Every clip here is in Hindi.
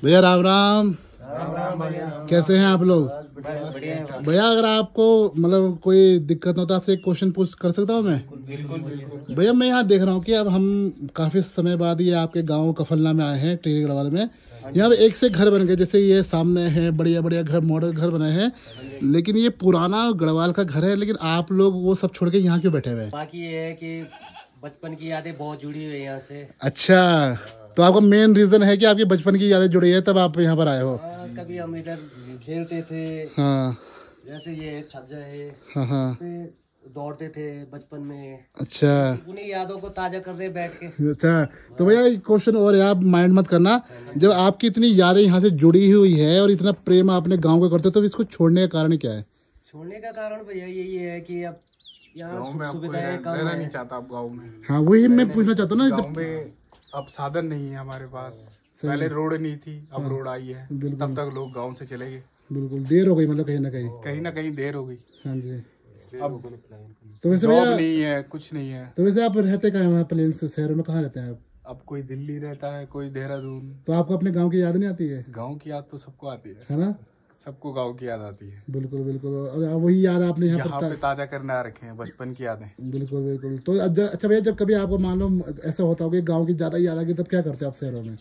भैया राम राम। राम भैया। कैसे हैं आप लोग? भैया अगर आपको मतलब कोई दिक्कत ना हो तो आपसे एक क्वेश्चन पूछ कर सकता हूँ मैं? बिल्कुल। भैया मैं यहाँ देख रहा हूँ कि अब हम काफी समय बाद ये आपके गांव कफलना में आए हैं, टेरी गढ़वाल में। यहाँ पे एक से घर बन गए, जैसे ये सामने है बढ़िया बढ़िया घर, मॉडल घर बने हैं, लेकिन ये पुराना गढ़वाल का घर है। लेकिन आप लोग वो सब छोड़ के यहाँ क्यों बैठे हुए हैं? बाकी ये है कि बचपन की यादें बहुत जुड़ी हुई है यहाँ से। अच्छा, तो आपका मेन रीजन है कि आपकी बचपन की यादें जुड़ी है, तब आप यहाँ पर आए हो? कभी हम इधर खेलते थे। हाँ, जैसे ये छज्जा है, हाँ हाँ, पे दौड़ते थे बचपन में। अच्छा उन्हीं यादों को ताजा कर रहे बैठ के। अच्छा। तो भैया एक क्वेश्चन और है, आप माइंड मत करना। जब आपकी इतनी यादें यहाँ से जुड़ी हुई है और इतना प्रेम आपने गांव को करते हो, तो इसको छोड़ने का कारण क्या है? छोड़ने का कारण भैया यही है कि अब यहाँ सुविधाएं कम रहना है। नहीं चाहता अब गाँव में। हाँ, वही मैं पूछना चाहता हूँ ना। गाँव में अब साधन नहीं है हमारे पास। पहले रोड नहीं थी, अब रोड आई है। तब तक लोग गाँव से चले गए। बिल्कुल देर हो गई, मतलब कहीं ना कहीं देर हो गई। हाँ जी। अब तो वैसे जॉब भैया, नहीं है, कुछ नहीं है। तो वैसे आप रहते कहाँ हैं? वहाँ प्लेन से शहरों में कहाँ रहते हैं आप? अब कोई दिल्ली रहता है, कोई देहरादून। तो आपको अपने गांव की याद नहीं आती है? गाँव की याद तो सबको आती है ना? सबको गाँव की याद आती है। बिल्कुल बिल्कुल। और वही याद आपने यहाँ पे ताजा करने आ रखे हैं बचपन की यादें। बिल्कुल बिल्कुल। तो अच्छा भैया, जब कभी आपको मान लो ऐसा होता हो कि गांव की ज्यादा याद आ गई, तब क्या करते हैं आप शहरों में?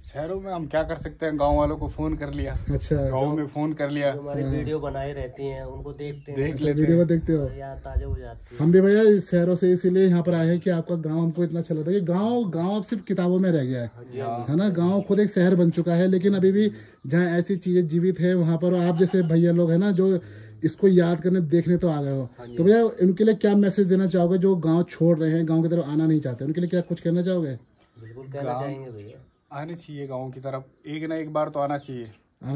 शहरों में हम क्या कर सकते हैं, गांव वालों को फोन कर लिया। अच्छा, गांव में फोन कर लिया। हमारी वीडियो बनाए रहती हैं, उनको देखते हैं। देख लेते वीडियो हैं। में देखते हो? याद ताजा हो जाती है। हम भी भैया इस शहरों से इसीलिए यहाँ पर आए हैं कि आपका गांव हमको इतना अच्छा लगता है कि गांव अब सिर्फ किताबों में रह गया है ना? गांव खुद एक शहर बन चुका है, लेकिन अभी भी जहाँ ऐसी चीजें जीवित है वहाँ पर आप जैसे भैया लोग है ना, जो इसको याद करने देखने तो आ गए हो। तो भैया उनके लिए क्या मैसेज देना चाहोगे जो गाँव छोड़ रहे हैं, गाँव की तरफ आना नहीं चाहते? उनके लिए क्या कुछ कहना चाहोगे? बिल्कुल कहना चाहेंगे भैया, आने चाहिए गाँव की तरफ। एक ना एक बार तो आना चाहिए।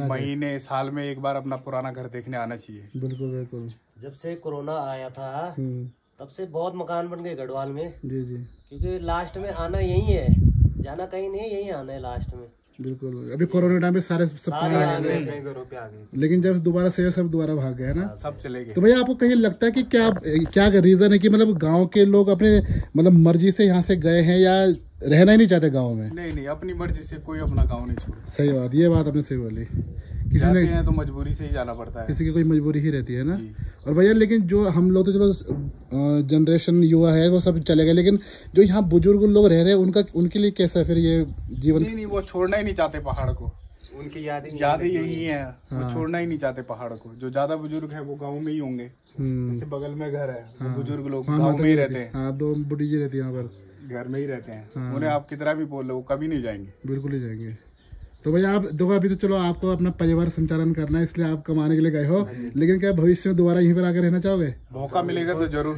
महीने साल में एक बार अपना पुराना घर देखने आना चाहिए। बिल्कुल बिल्कुल। जब से कोरोना आया था तब से बहुत मकान बन गए गढ़वाल में। जी जी। क्योंकि लास्ट में आना यही है, जाना कहीं नहीं, यही आना है लास्ट में। बिल्कुल। अभी कोरोना टाइम पे सारे सब आ गए। लेकिन जब दोबारा से सब दोबारा भाग गए ना, सब चले गए। तो भैया आपको कहीं लगता है कि क्या रीजन है कि मतलब गांव के लोग अपने मतलब मर्जी से यहाँ से गए हैं या रहना ही नहीं चाहते गांव में? नहीं, अपनी मर्जी से कोई अपना गांव नहीं छोड़ता। सही बात, ये बात आपने सही बोली। किसी ने हैं तो मजबूरी से ही जाना पड़ता है। किसी की कोई मजबूरी ही रहती है ना। और भैया लेकिन जो हम लोग तो चलो जनरेशन युवा है वो सब चले गए, लेकिन जो यहाँ बुजुर्ग लोग रह रहे हैं उनके लिए कैसा है फिर ये जीवन? नहीं, वो छोड़ना ही नहीं चाहते पहाड़ को। उनकी यादें यही है। वो छोड़ना ही नहीं चाहते पहाड़ को। जो ज्यादा बुजुर्ग है वो गाँव में ही होंगे। जैसे बगल में घर है, वो बुजुर्ग लोग गाँव में ही रहते हैं। हाँ, 2 बुढ़ी जी रहती है यहाँ पर, घर में ही रहते हैं। उन्हें आप कितना भी बोल लो, वो कभी नहीं जाएंगे। बिल्कुल ही जाएंगे। तो भैया आप देखो, अभी तो चलो आपको अपना परिवार संचालन करना है, इसलिए आप कमाने के लिए गए हो, लेकिन क्या भविष्य में दोबारा यहीं पर आकर रहना चाहोगे? मौका मिलेगा तो जरूर।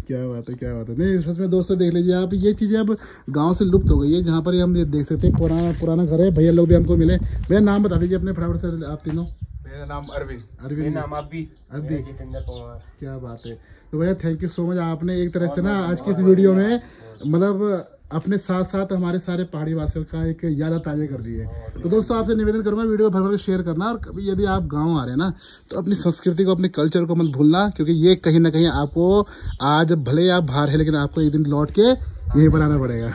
क्या बात है। नहीं सच में दोस्तों, देख लीजिए आप, ये चीजें अब गांव से लुप्त हो गई है। जहाँ पर हम ये देख सकते हैं पुराना घर है। भैया लोग भी हमको मिले। भैया नाम बता दीजिए अपने फटाफट से, आप तीनों। मेरा नाम अरविंद। मेरा नाम अभी जितेंद्र कुमार। क्या बात है। तो भैया थैंक यू सो मच, आपने एक तरह से ना आज की इस वीडियो में मतलब अपने साथ साथ हमारे सारे पहाड़ी वासियों का एक याद ताजा कर दी है। तो दोस्तों आपसे निवेदन करूंगा वीडियो भर भर शेयर करना, और कभी यदि आप गांव आ रहे हैं ना तो अपनी संस्कृति को, अपने कल्चर को मत भूलना, क्योंकि ये कहीं ना कहीं आपको आज भले आप बाहर है लेकिन आपको एक दिन लौट के यहीं पर आना पड़ेगा।